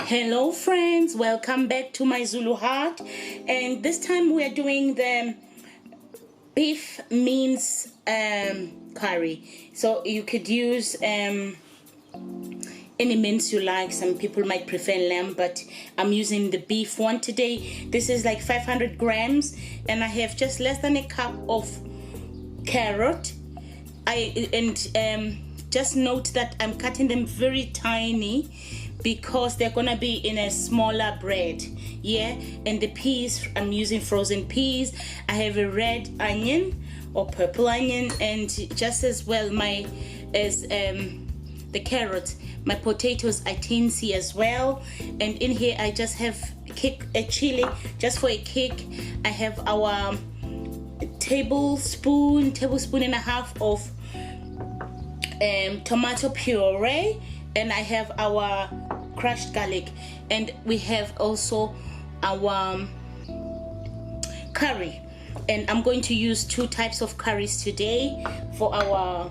Hello friends, welcome back to My Zulu Hut, and this time we are doing the beef mince curry. So you could use any mince you like. Some people might prefer lamb, but I'm using the beef one today. This is like 500 grams, and I have just less than a cup of carrot. Just note that I'm cutting them very tiny because they're gonna be in a smaller bread. And the peas, I'm using frozen peas. I have a red onion or purple onion, and just as well the carrot. My potatoes are teensy as well, and in here I just have a chili just for a kick. I have our tablespoon and a half of tomato puree, and I have our crushed garlic, and we have also our curry, and I'm going to use 2 types of curries today for our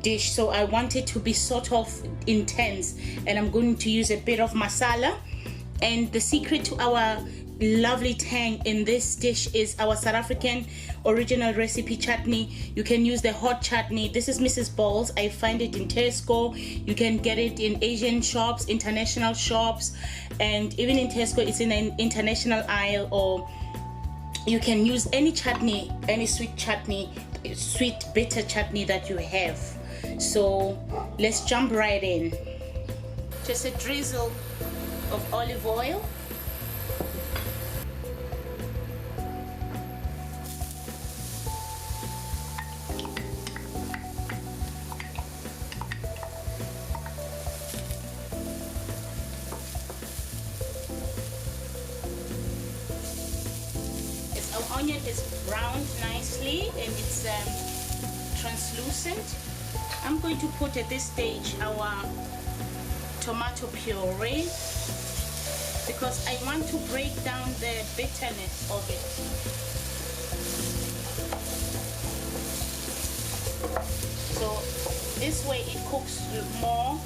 dish. So I want it to be sort of intense, and I'm going to use a bit of masala. And the secret to our lovely tang in this dish is our South African original recipe chutney. You can use the hot chutney. This is Mrs. Ball's. I find it in Tesco. You can get it in Asian shops, international shops, and even in Tesco it's in an international aisle. Or you can use any chutney, any sweet chutney, sweet bitter chutney that you have. So let's jump right in. Just a drizzle of olive oil. Our onion is browned nicely and it's translucent. I'm going to put at this stage our tomato puree because I want to break down the bitterness of it. So this way it cooks more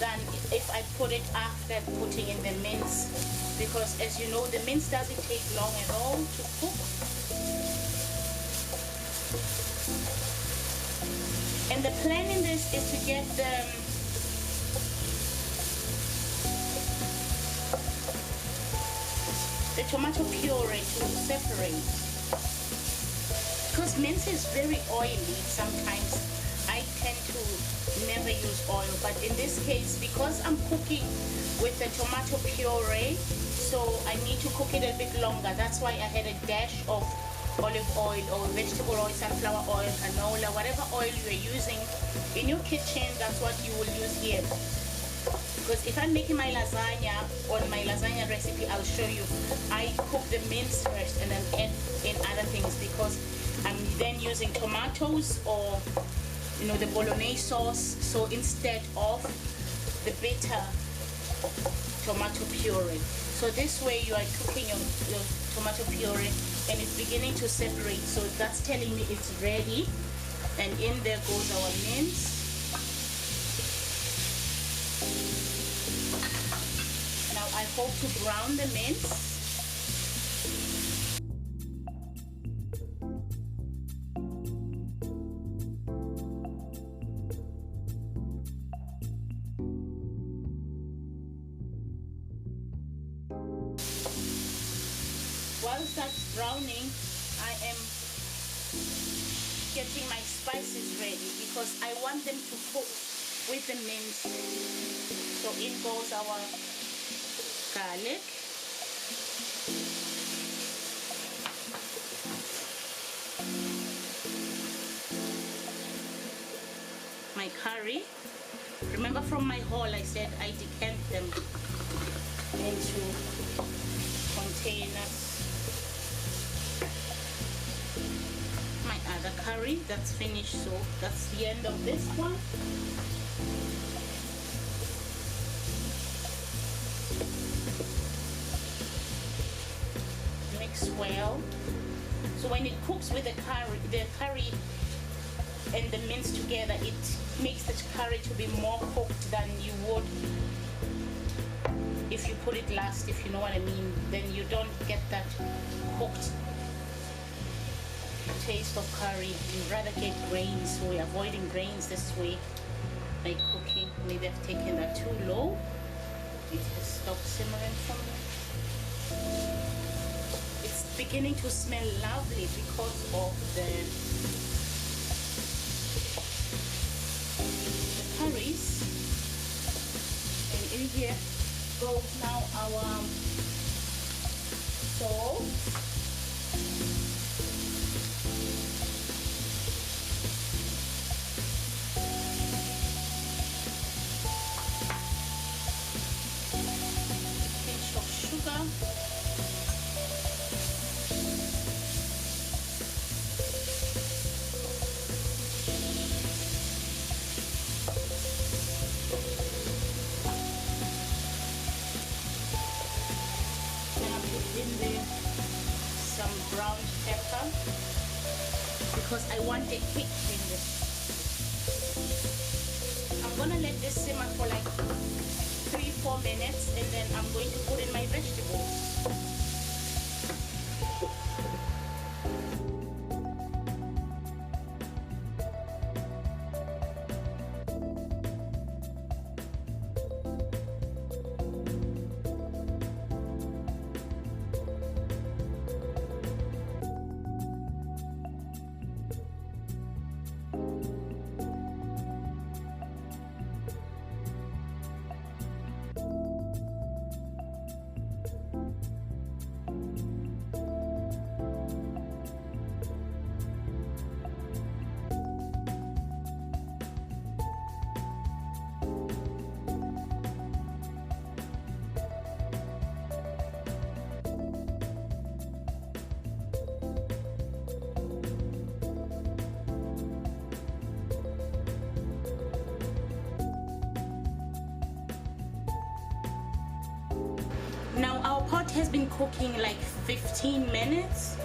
than if I put it after putting in the mince, because as you know, the mince doesn't take long at all to cook. And the plan in this is to get the tomato puree to separate, because mince is very oily. Sometimes I tend to never use oil, but in this case, because I'm cooking with the tomato puree, so I need to cook it a bit longer. That's why I had a dash of olive oil or vegetable oil, sunflower oil, canola, whatever oil you are using in your kitchen, that's what you will use here. Because if I'm making my lasagna, on my lasagna recipe, I'll show you, I cook the mince first and then add in other things, because I'm then using tomatoes or the bolognese sauce. So instead of the bitter tomato puree, so this way you are cooking your tomato puree and it's beginning to separate. So that's telling me it's ready, and in there goes our mince. Now I hope to brown the mince. Whilst that's browning, I am getting my spices ready because I want them to cook with the mince. So in goes our garlic, my curry. Remember from my haul I said I decant them into containers. My other curry, that's finished, so that's the end of this one. Mix well. So when it cooks with the curry and the mince together, it makes the curry to be more cooked than you would if you put it last, if you know what I mean. Then you don't get that cooked taste of curry. You rather get grains, so we're avoiding grains this way by cooking. Maybe I've taken that too low. It has stopped simmering for me. It's beginning to smell lovely because of the curries. And in here goes now our salt. Pinch of sugar. In there some brown pepper because I want a kick in this. I'm gonna let this simmer for like 3-4 minutes, and then I'm going to put in my vegetables. Now our pot has been cooking like 15 minutes.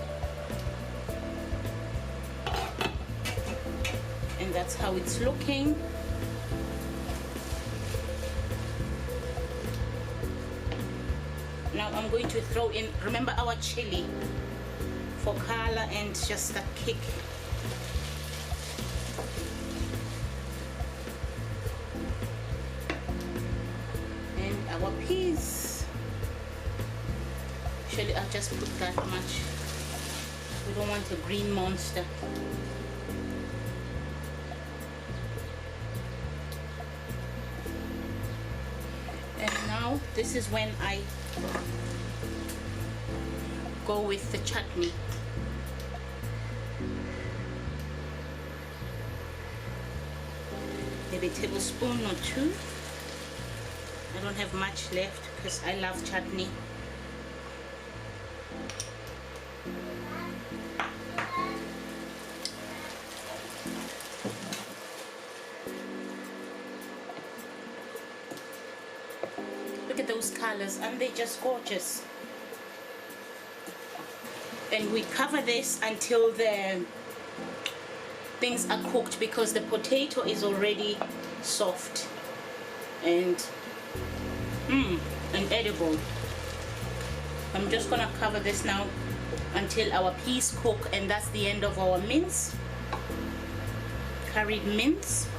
And that's how it's looking. Now I'm going to throw in, remember, our chili for color and just a kick. And our peas. Actually, I'll just put that much. We don't want a green monster. And now this is when I go with the chutney. Maybe a tablespoon or 2. I don't have much left because I love chutney. Look at those colors, aren't they just gorgeous? And we cover this until the things are cooked, because the potato is already soft and edible. I'm just gonna cover this now until our peas cook, and that's the end of our mince, curried mince.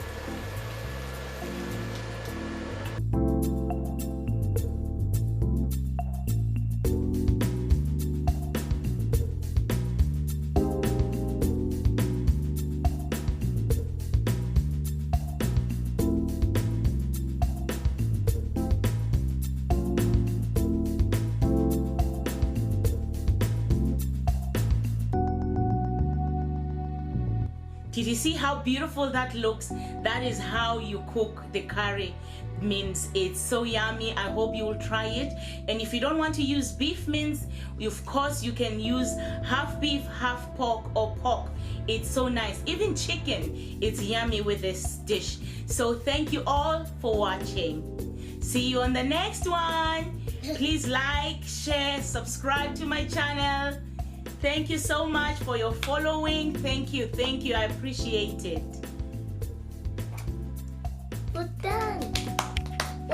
Did you see how beautiful that looks? That is how you cook the curry mince. It's so yummy. I hope you will try it. And if you don't want to use beef mince, of course you can use half beef, half pork, or pork. It's so nice. Even chicken, it's yummy with this dish. So thank you all for watching. See you on the next one. Please like, share, subscribe to my channel. Thank you so much for your following. Thank you. I appreciate it.